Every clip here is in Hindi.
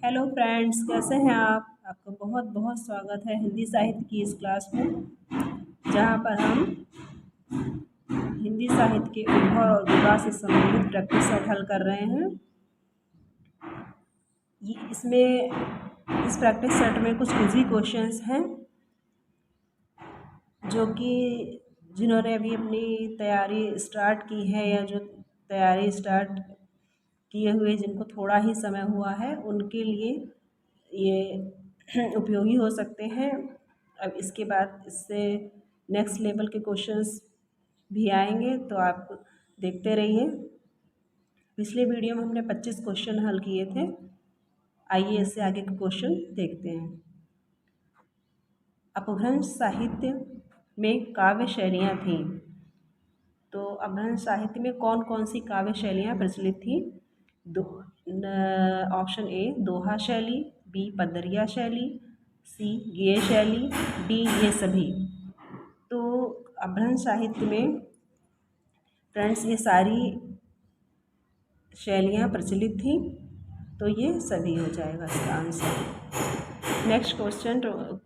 हेलो फ्रेंड्स, कैसे हैं आप? आपका बहुत बहुत स्वागत है हिंदी साहित्य की इस क्लास में, जहां पर हम हिंदी साहित्य के उद्भव और विकास से संबंधित प्रैक्टिस सेट हल कर रहे हैं। इस प्रैक्टिस सेट में कुछ इजी क्वेश्चंस हैं जो कि जिन्होंने अभी अपनी तैयारी स्टार्ट की है या जो तैयारी स्टार्ट किए हुए जिनको थोड़ा ही समय हुआ है उनके लिए ये उपयोगी हो सकते हैं। अब इसके बाद इससे नेक्स्ट लेवल के क्वेश्चंस भी आएंगे, तो आप देखते रहिए। पिछले वीडियो में हमने 25 क्वेश्चन हल किए थे। आइए इससे आगे के क्वेश्चन देखते हैं। अपभ्रंश साहित्य में काव्य शैलियाँ थीं, तो अपभ्रंश साहित्य में कौन कौन सी काव्य शैलियाँ प्रचलित थी? ऑप्शन ए दोहा शैली, बी पद्दरिया शैली, सी गेय शैली, डी ये सभी। तो अपभ्रंश साहित्य में फ्रेंड्स ये सारी शैलियाँ प्रचलित थी, तो ये सभी हो जाएगा इसका आंसर। नेक्स्ट क्वेश्चन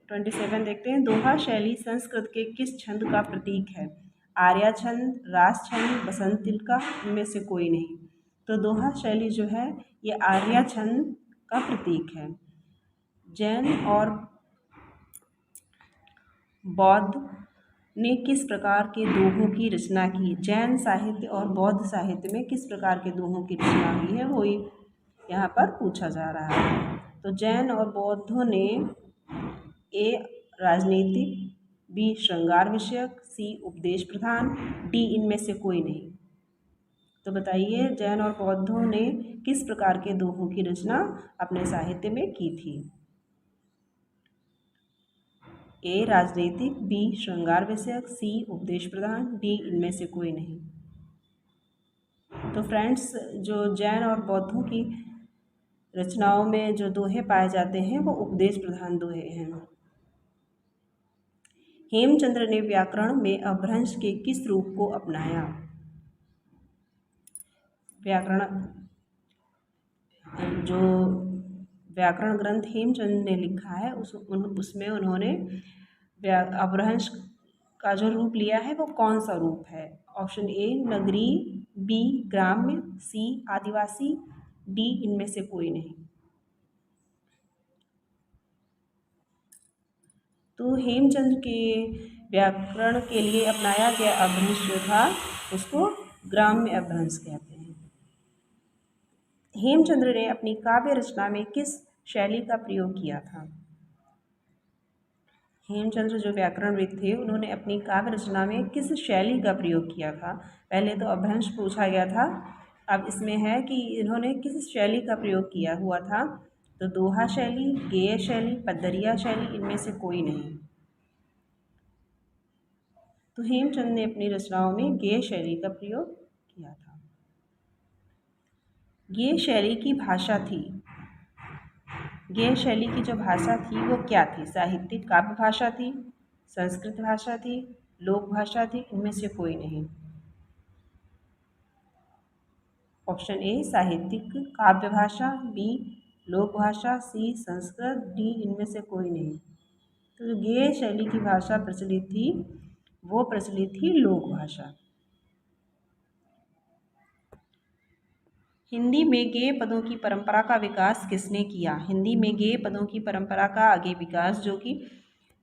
27 देखते हैं। दोहा शैली संस्कृत के किस छंद का प्रतीक है? आर्या छंद, रास छंद, बसंत तिलका, इनमें से कोई नहीं। तो दोहा शैली जो है ये आर्या छंद का प्रतीक है। जैन और बौद्ध ने किस प्रकार के दोहों की रचना की? जैन साहित्य और बौद्ध साहित्य में किस प्रकार के दोहों की रचना की है, वो यहाँ पर पूछा जा रहा है। तो जैन और बौद्धों ने ए राजनीतिक, बी श्रृंगार विषयक, सी उपदेश प्रधान, डी इनमें से कोई नहीं। तो बताइए जैन और बौद्धों ने किस प्रकार के दोहों की रचना अपने साहित्य में की थी? ए राजनीतिक, बी श्रृंगार विषयक, सी उपदेश प्रधान, डी इनमें से कोई नहीं। तो फ्रेंड्स जो जैन और बौद्धों की रचनाओं में जो दोहे पाए जाते हैं वो उपदेश प्रधान दोहे हैं। हेमचंद्र ने व्याकरण में अपभ्रंश के किस रूप को अपनाया? जो व्याकरण ग्रंथ हेमचंद ने लिखा है उसमें उन्होंने अपभ्रंश का जो रूप लिया है वो कौन सा रूप है? ऑप्शन ए नगरी, बी ग्राम्य, सी आदिवासी, डी इनमें से कोई नहीं। तो हेमचंद के व्याकरण के लिए अपनाया गया अपभ्रंश जो था उसको ग्राम्य अपभ्रंश कहते हैं। हेमचंद्र ने अपनी काव्य रचना में किस शैली का प्रयोग किया था? हेमचंद्र जो व्याकरणविद थे उन्होंने अपनी काव्य रचना में किस शैली का प्रयोग किया था? पहले तो अपभ्रंश पूछा गया था, अब इसमें है कि इन्होंने किस शैली का प्रयोग किया हुआ था। तो दोहा शैली, गेय शैली, पद्दरिया शैली, इनमें से कोई नहीं। तो हेमचंद ने अपनी रचनाओं में गेय शैली का प्रयोग किया था। गेय शैली की भाषा थी, गेय शैली की जो भाषा थी वो क्या थी? साहित्यिक काव्य भाषा थी, संस्कृत भाषा थी, लोक भाषा थी, इनमें से कोई नहीं। ऑप्शन ए साहित्यिक काव्य भाषा, बी लोक भाषा, सी संस्कृत, डी इनमें से कोई नहीं। तो जो गेय शैली की भाषा प्रचलित थी वो प्रचलित थी लोक भाषा। हिंदी में गेय पदों की परंपरा का विकास किसने किया? हिंदी में गेय पदों की परंपरा का आगे विकास, जो कि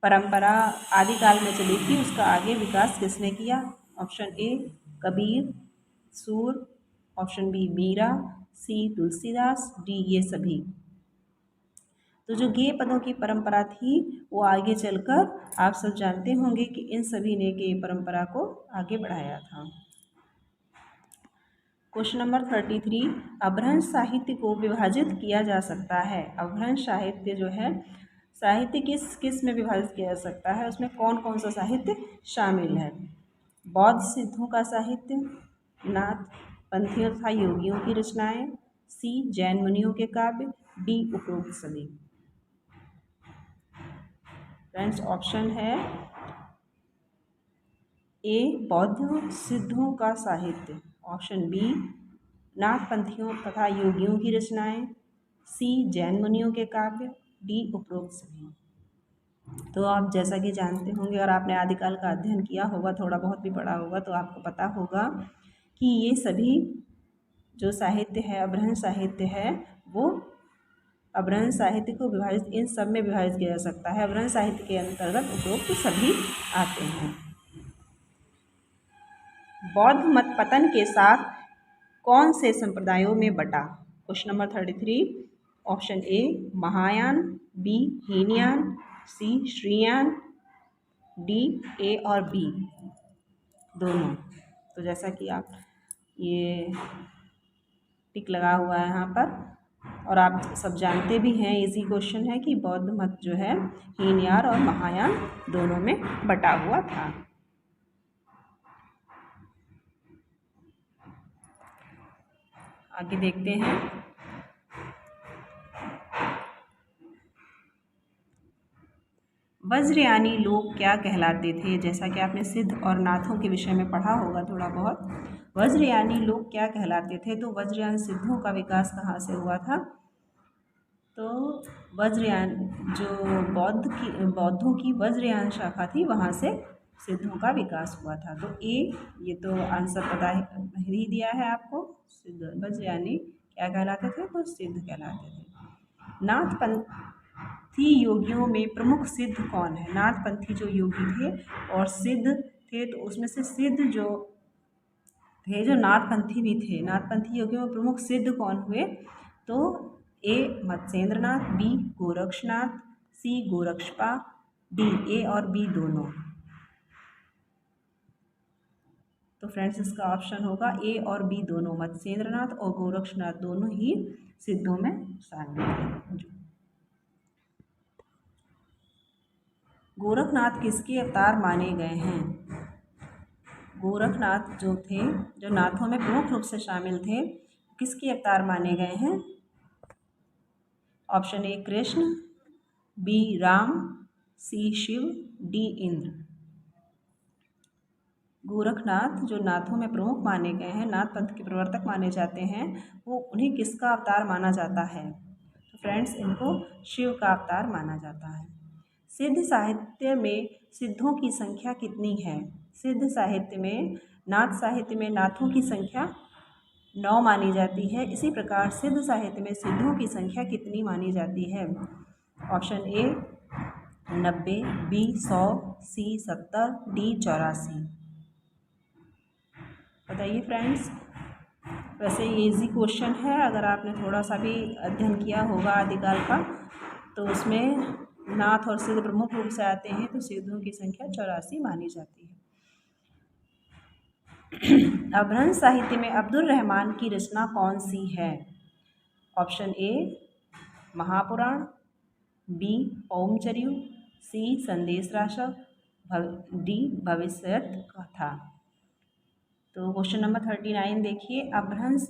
परंपरा आदिकाल में चली थी, उसका आगे विकास किसने किया? ऑप्शन ए कबीर, सूर, ऑप्शन बी मीरा, सी तुलसीदास, डी ये सभी। तो जो गेय पदों की परंपरा थी वो आगे चलकर आप सब जानते होंगे कि इन सभी ने गेय परंपरा को आगे बढ़ाया था। क्वेश्चन नंबर 33, अपभ्रंश साहित्य को विभाजित किया जा सकता है? अपभ्रंश साहित्य जो है, साहित्य किस किस में विभाजित किया जा सकता है, उसमें कौन कौन सा साहित्य शामिल है? बौद्ध सिद्धों का साहित्य, नाथ पंथियों तथा योगियों की रचनाएं, सी जैन मुनियों के काव्य, डी उपरोक्त सभी। फ्रेंड्स ऑप्शन है ए बौद्ध सिद्धों का साहित्य, ऑप्शन बी नाथ पंथियों तथा योगियों की रचनाएं, सी जैन मुनियों के काव्य, डी उपरोक्त सभी। तो आप जैसा कि जानते होंगे और आपने आदिकाल का अध्ययन किया होगा, थोड़ा बहुत भी पढ़ा होगा, तो आपको पता होगा कि ये सभी जो साहित्य है, अपभ्रंश साहित्य है, वो अपभ्रंश साहित्य को विभाजित इन सब में विभाजित किया जा सकता है। अपभ्रंश साहित्य के अंतर्गत उपरोक्त सभी आते हैं। बौद्ध मत पतन के साथ कौन से संप्रदायों में बटा? Question number 33। Option A Mahayana, B Hinayana, C Shriyana, D A और बी दोनों। तो जैसा कि आप ये टिक लगा हुआ है यहाँ पर, और आप सब जानते भी हैं, इजी क्वेश्चन है कि बौद्ध मत जो है हीनयान और महायान दोनों में बटा हुआ था। आगे देखते हैं। वज्रयानी लोग क्या कहलाते थे? जैसा कि आपने सिद्ध और नाथों के विषय में पढ़ा होगा थोड़ा बहुत। वज्रयानी लोग क्या कहलाते थे? तो वज्रयान सिद्धों का विकास कहाँ से हुआ था? तो वज्रयान जो बौद्धों की वज्रयान शाखा थी, वहाँ से सिद्धों का विकास हुआ था। तो ए, ये तो आंसर पता ही दिया है आपको। सिद्ध वज्रयानी क्या कहलाते थे? तो सिद्ध कहलाते थे। नाथपंथी योगियों में प्रमुख सिद्ध कौन है? नाथपंथी जो योगी थे और सिद्ध थे, तो उसमें से सिद्ध जो थे, जो नाथपंथी भी थे, नाथपंथी योगियों में प्रमुख सिद्ध कौन हुए? तो A Matsyendranath, B Gorakshanath, C Gorakshapa, D A और बी दोनों। तो फ्रेंड्स इसका ऑप्शन होगा ए और बी दोनों, मत्स्येंद्रनाथ और गोरक्षनाथ दोनों ही सिद्धों में शामिल थे। गोरखनाथ किसके अवतार माने गए हैं? गोरखनाथ जो थे, जो नाथों में प्रमुख रूप से शामिल थे, किसके अवतार माने गए हैं? Option A Krishna, B Ram, C Shiv, D Indra. Gorakhnath जो नाथों में प्रमुख माने गए हैं, नाथ पंथ के प्रवर्तक माने जाते हैं, वो उन्हें किसका अवतार माना जाता है? तो फ्रेंड्स इनको शिव का अवतार माना जाता है। सिद्ध साहित्य में सिद्धों की संख्या कितनी है? सिद्ध साहित्य में, नाथ साहित्य में नाथों की संख्या 9 मानी जाती है। इसी प्रकार सिद्ध साहित्य में सिद्धों की संख्या कितनी मानी जाती है? Option A 90, B 100, C 70, D 84। बताइए फ्रेंड्स। वैसे ये इजी क्वेश्चन है, अगर आपने थोड़ा सा भी अध्ययन किया होगा आदिकाल का, तो उसमें नाथ और सिद्ध प्रमुख रूप से आते हैं, तो सिद्धों की संख्या 84 मानी जाती है। अपभ्रंश साहित्य में अब्दुल रहमान की रचना कौन सी है? ऑप्शन ए महापुराण, बी ओमचर्यु, सी संदेश राशक, डी भविष्यत कथा। तो क्वेश्चन नंबर 39 देखिए। अपभ्रंश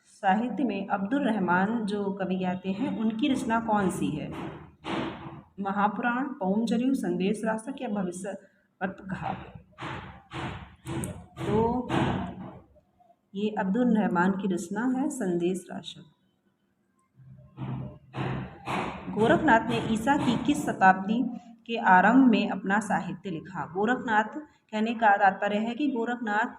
साहित्य में अब्दुल रहमान जो कवि आते हैं, उनकी रचना कौन सी है? महापुराण, ओमचर्यु, संदेश राशक या भविष्यत कथा। तो ये अब्दुल रहमान की रचना है संदेश राशक। गोरखनाथ ने ईसा की किस शताब्दी के आरंभ में अपना साहित्य लिखा? गोरखनाथ कहने का तात्पर्य है कि गोरखनाथ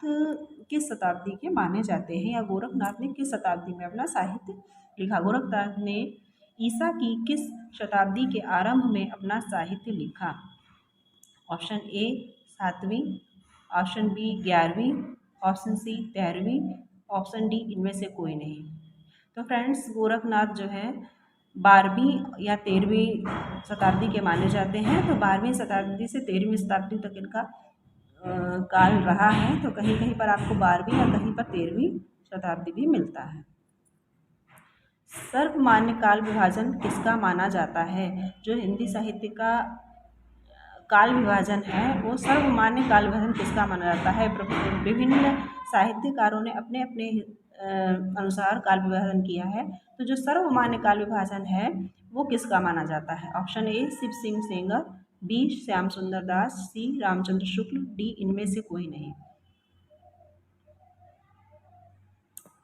किस शताब्दी के माने जाते हैं, या गोरखनाथ ने किस शताब्दी में अपना साहित्य लिखा। गोरखनाथ ने ईसा की किस शताब्दी के आरंभ में अपना साहित्य लिखा? ऑप्शन ए 7वीं, ऑप्शन बी 11वीं, ऑप्शन सी 13वीं, ऑप्शन डी इनमें से कोई नहीं। तो फ्रेंड्स गोरखनाथ जो है 12वीं या 13वीं शताब्दी के माने जाते हैं। तो 12वीं शताब्दी से 13वीं शताब्दी तक इनका काल रहा है। तो कहीं कहीं पर आपको 12वीं या कहीं पर 13वीं शताब्दी भी मिलता है। सर्वमान्य काल विभाजन किसका माना जाता है? जो हिंदी साहित्य का काल विभाजन है, वो सर्वमान्य काल विभाजन किसका माना जाता है? विभिन्न साहित्यकारों ने अपने अपने अनुसार काल विभाजन किया है। तो जो सर्वमान्य काल विभाजन है वो किसका माना जाता है? Option A Shiv Singh Sengar, B Shyam Sundar Das, C Ramchandra Shukla, D इनमें से कोई नहीं।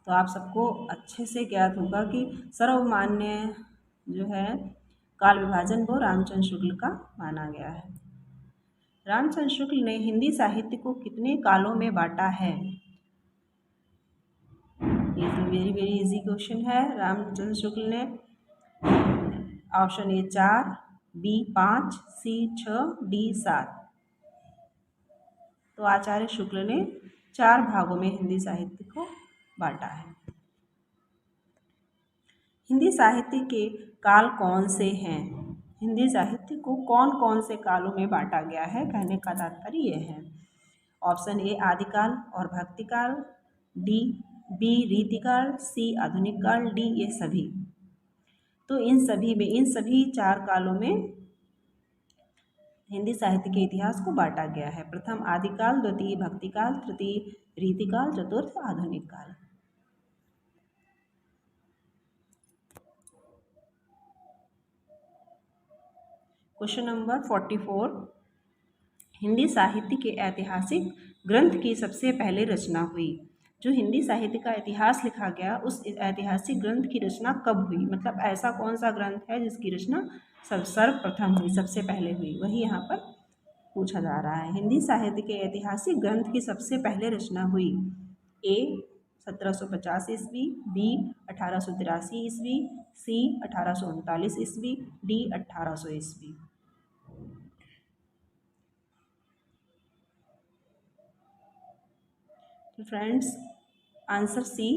तो आप सबको अच्छे से ज्ञात होगा कि सर्वमान्य जो है काल विभाजन वो रामचंद्र शुक्ल का माना गया है। रामचंद्र शुक्ल ने हिंदी साहित्य को कितने कालों में बांटा है? ये तो वेरी वेरी इजी क्वेश्चन है। रामचंद्र शुक्ल ने option A 4, B 5, C 6, D 7। तो आचार्य शुक्ल ने 4 भागों में हिंदी साहित्य को बांटा है। हिंदी साहित्य के काल कौन से हैं? हिंदी साहित्य को कौन कौन से कालों में बांटा गया है, कहने का तात्पर्य ये है। ऑप्शन ए आदिकाल और भक्तिकाल, बी रीतिकाल, सी आधुनिक काल, डी ये सभी। तो इन सभी 4 कालों में हिंदी साहित्य के इतिहास को बांटा गया है। प्रथम आदिकाल, द्वितीय भक्तिकाल, तृतीय रीतिकाल, चतुर्थ आधुनिक काल। क्वेश्चन नंबर 44, हिंदी साहित्य के ऐतिहासिक ग्रंथ की सबसे पहले रचना हुई। जो हिंदी साहित्य का इतिहास लिखा गया, उस ऐतिहासिक ग्रंथ की रचना कब हुई? मतलब ऐसा कौन सा ग्रंथ है जिसकी रचना सर्वप्रथम हुई, सबसे पहले हुई, वही यहाँ पर पूछा जा रहा है। हिंदी साहित्य के ऐतिहासिक ग्रंथ की सबसे पहले रचना हुई। ए 1750 ईस्वी, बी 1883 ईस्वी, सी 1839 ईस्वी, डी 1800 ईस्वी। फ्रेंड्स आंसर सी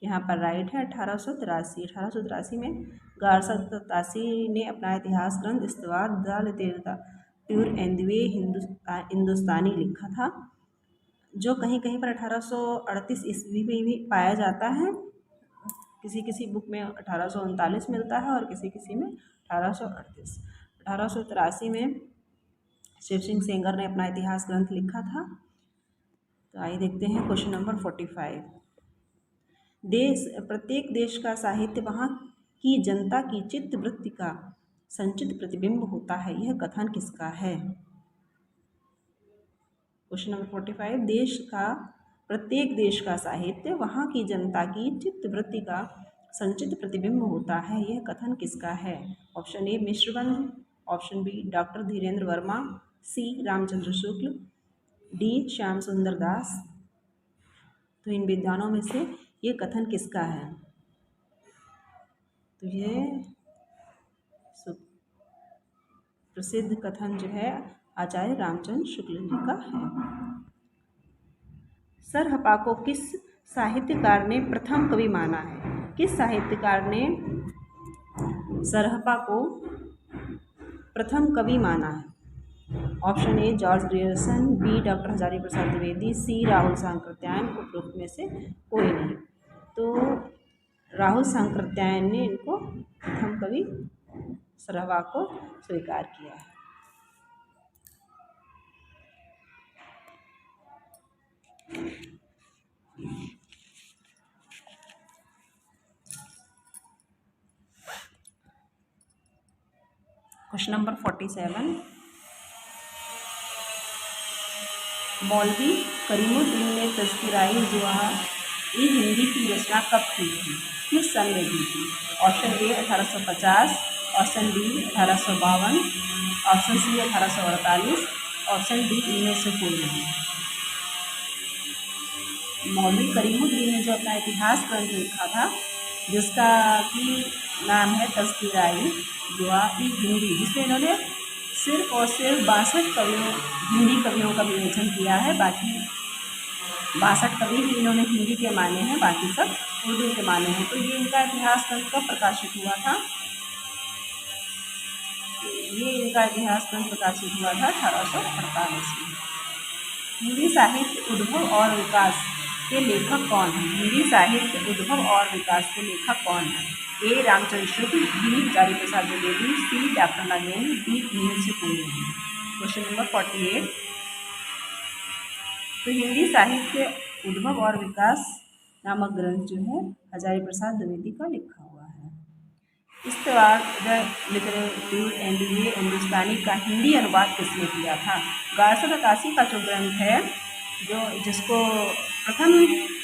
यहाँ पर राइट है, 1883 में गारसा तासी ने अपना इतिहास ग्रंथ इस्तवार द लिटरेचर प्योर एंड वे हिंदुस्तानी लिखा था, जो कहीं कहीं पर 1838 ईस्वी में भी पाया जाता है। किसी किसी बुक में 1839 मिलता है और किसी किसी में 1838। 1883 में शिव सिंह सेंगर ने अपना इतिहास ग्रंथ लिखा था। तो आइए देखते हैं क्वेश्चन नंबर 45। प्रत्येक देश का साहित्य वहाँ की जनता की चित्त वृत्ति का संचित प्रतिबिंब होता है, यह कथन किसका है? क्वेश्चन नंबर 45, प्रत्येक देश का साहित्य वहाँ की जनता की चित्त वृत्ति का संचित प्रतिबिंब होता है, यह कथन किसका है? Option A Mishrabandh, option B doctor Dhirendra Varma, C Ramchandra Shukla, D Shyam Sundar Das. तो इन विद्वानों में से ये कथन किसका है? तो ये प्रसिद्ध कथन जो है आचार्य रामचंद्र शुक्ल जी का है। सरहपा को किस साहित्यकार ने प्रथम कवि माना है? किस साहित्यकार ने सरहपा को प्रथम कवि माना है? Option A George Grierson, B doctor Hazari Prasad Dwivedi, C Rahul Sankrityayan, उपरोक्त में से कोई नहीं। तो राहुल सांकृत्यायन ने इनको प्रथम कवि सरहपा को स्वीकार किया है। क्वेश्चन नंबर 47, मौलवी करीमुद्दीन ने तज़किराए जुआ-ए हिंदी की रचना कब की थी, किस सन में की थी? Option A 1850, option B 1852, option C 1848, option D इनमें से कोई नहीं। मौलवी करीमुद्दीन ने जो अपना इतिहास ग्रंथ लिखा था, जिसका की नाम है तज़किराए जुआ-ए हिंदी, जिसमें इन्होंने सिर्फ और सिर्फ 62 हिंदी कवियों का विवेचन किया है। बाकी 62 कवि ही इन्होंने हिंदी के माने हैं, बाकी सब उर्दू के माने हैं। तो ये इनका इतिहास ग्रंथ कब प्रकाशित हुआ था? ये इनका इतिहास ग्रंथ प्रकाशित हुआ था 1848 में। हिंदी साहित्य उद्भव और विकास के लेखक कौन हैं? हिंदी साहित्य उद्भव और विकास के लेखक कौन हैं? ए रामचंद्र शुक्ल, बी हजारी प्रसाद द्विवेदी, सी डॉक्टर नगेन, डी इनमें से कोई नहीं। क्वेश्चन नंबर 48, तो हिंदी साहित्य उद्भव और विकास नामक ग्रंथ जो है हजारी प्रसाद द्विवेदी का लिखा हुआ है। इस्तवार द लिटरेचर एंड वे हिंदुस्तानी का हिंदी अनुवाद किसने किया था? गारसा तासी का जो ग्रंथ है, जिसको प्रथम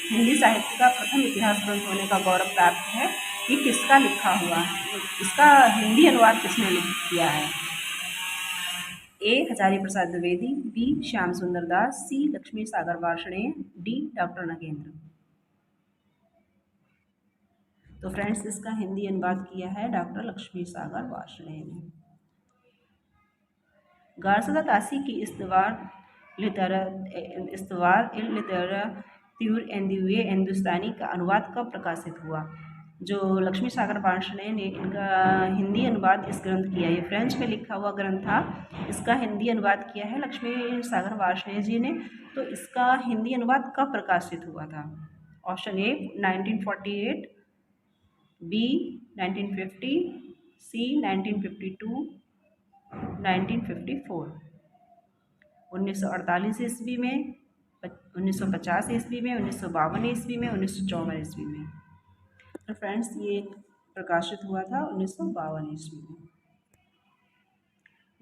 हिंदी साहित्य का प्रथम इतिहास ग्रंथ होने का गौरव प्राप्त है, ये किसका लिखा हुआ है, इसका हिंदी अनुवाद किसने किया है? ए हजारी प्रसाद द्विवेदी, बी श्याम सुंदर दास, सी लक्ष्मी सागर वार्ष्णेय, डी डॉक्टर नगेंद्र। तो फ्रेंड्स इसका हिंदी अनुवाद किया है डॉक्टर लक्ष्मी सागर वार्ष्णेय ने। गार्सदा तासी की इस्तवार लिटरेचर एंड द वे हिंदुस्तानी का अनुवाद कब प्रकाशित हुआ? जो लक्ष्मी सागर वार्ष्णेय ने इनका हिंदी अनुवाद इस ग्रंथ किया, ये फ्रेंच में लिखा हुआ ग्रंथ था, इसका हिंदी अनुवाद किया है लक्ष्मी सागर वार्ष्णेय जी ने। तो इसका हिंदी अनुवाद कब प्रकाशित हुआ था? ऑप्शन ए 1948, बी 1950, सी 1952, 1954। 1948 ईस्वी में, 1950 ईस्वी में, 1952 ईस्वी में, 1954 ईस्वी में। तो फ्रेंड्स ये प्रकाशित हुआ था 1952 ईस्वी में।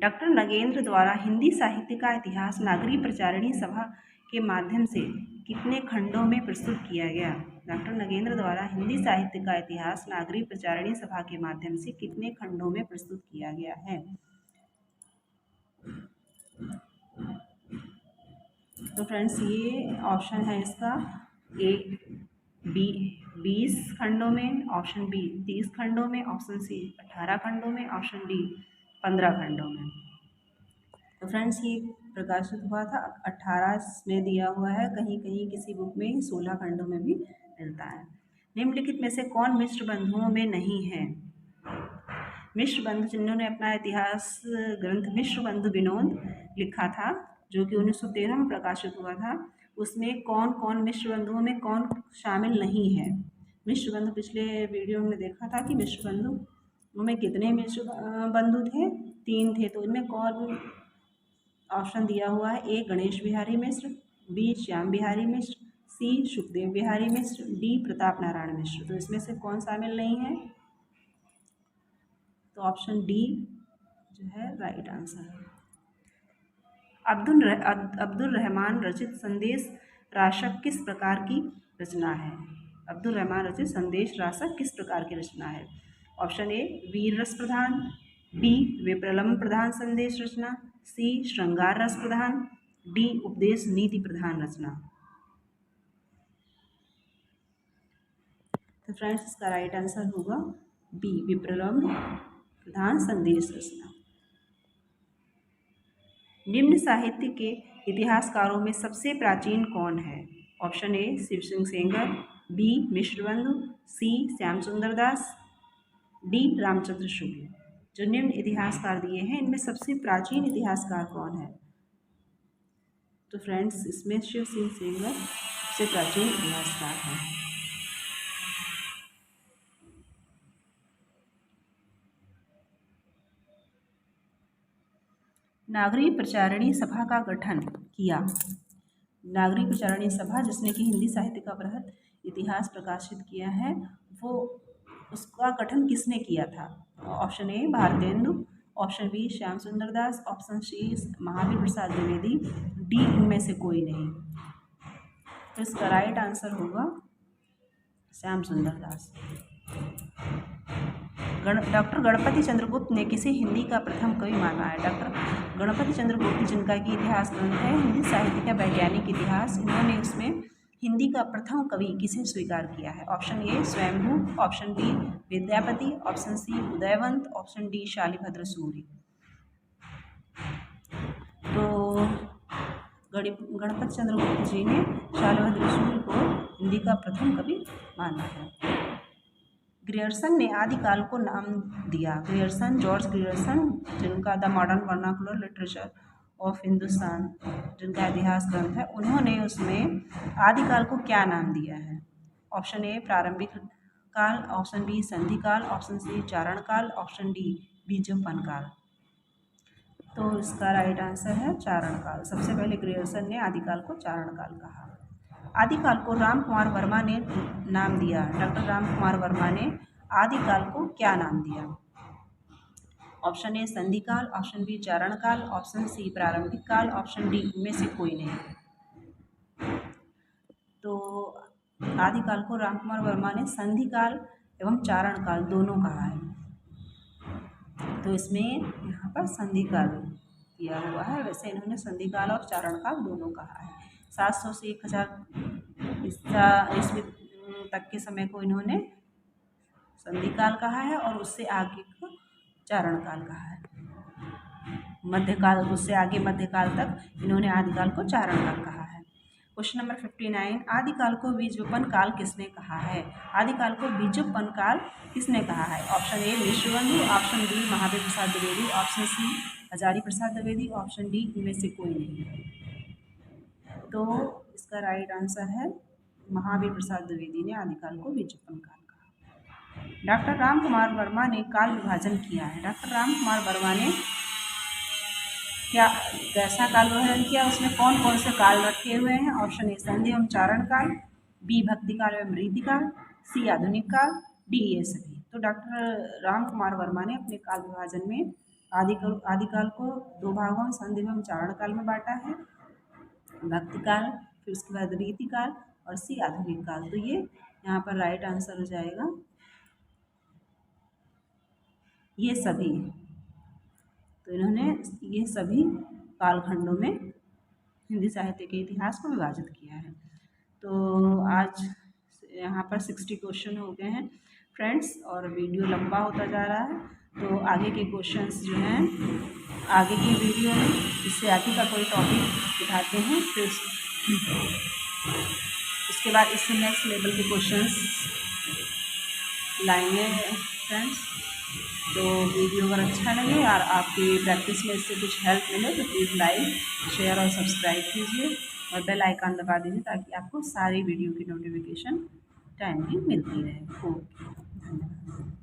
डॉक्टर नगेंद्र द्वारा हिंदी साहित्य का इतिहास नागरी प्रचारिणी सभा के माध्यम से कितने खंडों में प्रस्तुत किया गया? डॉक्टर नगेंद्र द्वारा हिंदी साहित्य का इतिहास नागरी प्रचारिणी सभा के माध्यम से कितने खंडों में प्रस्तुत किया गया है? तो फ्रेंड्स ये ऑप्शन है इसका ए 20 खंडों में, ऑप्शन बी 30 खंडों में, ऑप्शन सी 18 खंडों में, ऑप्शन डी 15 खंडों में। तो फ्रेंड्स ये प्रकाशित हुआ था 18 में दिया हुआ है, कहीं कहीं किसी बुक में 16 खंडों में भी मिलता है। निम्नलिखित में से कौन मिश्र बंधुओं में नहीं है? मिश्र बंधु जिन्होंने अपना इतिहास ग्रंथ मिश्र बंधु विनोद लिखा था, जो कि 1913 में प्रकाशित हुआ था, उसमें कौन कौन मिश्र बंधुओं में कौन शामिल नहीं है? मिश्र बंधु पिछले वीडियो में देखा था कि मिश्र बंधु में कितने मिश्र बंधु थे? 3 थे। तो इनमें कौन ऑप्शन दिया हुआ है? ए गणेश बिहारी मिश्र, बी श्याम बिहारी मिश्र, सी सुखदेव बिहारी मिश्र, डी प्रताप नारायण मिश्र। तो इसमें से कौन शामिल नहीं है? तो ऑप्शन डी जो है राइट आंसर है। अब्दुल रहमान रचित संदेश राशक किस प्रकार की रचना है? अब्दुल रहमान रचित संदेश राशक किस प्रकार की रचना है? ऑप्शन ए वीर रस प्रधान, बी विप्रलंब प्रधान संदेश रचना, सी श्रृंगार रस प्रधान, डी उपदेश नीति प्रधान रचना। तो फ्रेंड्स इसका राइट आंसर होगा बी विप्रलंब प्रधान संदेश रचना। निम्न साहित्य के इतिहासकारों में सबसे प्राचीन कौन है? Option A Shiv Singh Sengar, B Mishra Bandhu, C Shyam Sundar Das, D Ramchandra Shukla. जो निम्न इतिहासकार दिए हैं इनमें सबसे प्राचीन इतिहासकार कौन है? तो फ्रेंड्स इसमें शिव सिंह सेंगर सबसे प्राचीन इतिहासकार हैं। नागरी प्रचारिणी सभा का गठन किया। नागरी प्रचारिणी सभा जिसने कि हिंदी साहित्य का बृहद इतिहास प्रकाशित किया है, वो उसका गठन किसने किया था? Option A Bharatendu, option B Shyam Sundar Das, option C Mahavir Prasad Dwivedi, D इनमें से कोई नहीं। तो इसका राइट आंसर होगा श्याम सुंदर दास। डॉक्टर गणपति चंद्रगुप्त ने किसे हिंदी का प्रथम कवि माना है? डॉक्टर गणपति चंद्रगुप्त जिनका कि इतिहास ग्रंथ है हिंदी साहित्य का वैज्ञानिक इतिहास, इन्होंने इसमें हिंदी का प्रथम कवि किसे स्वीकार किया है? Option A Swayambhu, option B Vidyapati, option C Udayvant, option D Shalibhadra Suri. तो गणपति चंद्रगुप्त जी ने शालिभद्र सूरि को हिंदी का प्रथम कवि माना है। ग्रियर्सन ने आदिकाल को नाम दिया। ग्रियर्सन, जॉर्ज ग्रियर्सन, जिनका the modern vernacular literature of Hindustan जिनका इतिहास ग्रंथ है, उन्होंने उसमें आदिकाल को क्या नाम दिया है? ऑप्शन ए प्रारंभिक काल, ऑप्शन बी संधि काल, ऑप्शन सी चारण काल, ऑप्शन डी बीजोपन काल। तो इसका राइट आंसर है चारण काल। सबसे पहले ग्रियर्सन ने आदिकाल को चारण काल कहा। आदिकाल को राम कुमार वर्मा ने नाम दिया। डॉक्टर राम कुमार वर्मा ने आदिकाल को क्या नाम दिया? ऑप्शन ए संधि काल, ऑप्शन बी चारण काल, ऑप्शन सी प्रारंभिक काल, ऑप्शन डी इनमें से कोई नहीं। तो आदिकाल को रामकुमार वर्मा ने संधि काल एवं चारण काल दोनों कहा है। तो इसमें यहाँ पर संधि काल दिया हुआ है, वैसे इन्होंने संधि काल और चारण काल दोनों कहा है। 700 से 1000 ईस्वी तक के समय को इन्होंने संधि काल कहा है और उससे आगे को चारण काल कहा है। मध्यकाल, उससे आगे मध्यकाल तक इन्होंने आदिकाल को चारण काल कहा है। क्वेश्चन नंबर 59, आदिकाल को बीजोपन काल किसने कहा है? आदिकाल को बीजोपन काल किसने कहा है? Option A Vishwabandhu, option B Mahavir Prasad Dwivedi, option C Hazari Prasad Dwivedi, option D इनमें से कोई नहीं। तो इसका राइट आंसर है महावीर प्रसाद द्विवेदी ने आदिकाल को बीजोपन काल कहा। डॉक्टर रामकुमार वर्मा ने काल विभाजन किया है। डॉक्टर रामकुमार वर्मा ने क्या कैसा काल विभाजन किया, उसमें कौन कौन से काल रखे हुए हैं? ऑप्शन ए संधि एवं चारण काल, बी भक्ति काल एवं रीति काल, सी आधुनिक काल, डी ये सभी। तो डॉक्टर रामकुमार वर्मा ने अपने काल विभाजन में आदिकाल को दो भागों में संधि एवं चारण काल में बांटा है, भक्ति काल, फिर उसके बाद रीति काल और सी आधुनिक काल। तो ये यहाँ पर राइट आंसर हो जाएगा ये सभी। तो इन्होंने ये सभी कालखंडों में हिंदी साहित्य के इतिहास को विभाजित किया है। तो आज यहाँ पर 60 क्वेश्चन हो गए हैं फ्रेंड्स, और वीडियो लंबा होता जा रहा है। तो आगे के क्वेश्चंस जो हैं आगे की वीडियो में इससे आगे का कोई टॉपिक उठाते हैं, फिर उसके बाद इससे नेक्स्ट लेवल के क्वेश्चंस लाएंगे फ्रेंड्स। तो वीडियो अगर अच्छा लगे और आपकी प्रैक्टिस में इससे कुछ हेल्प मिले तो प्लीज़ लाइक, शेयर और सब्सक्राइब कीजिए और बेल आइकन दबा दीजिए ताकि आपको सारी वीडियो की नोटिफिकेशन टाइमली मिलती रहे। ओके, धन्यवाद।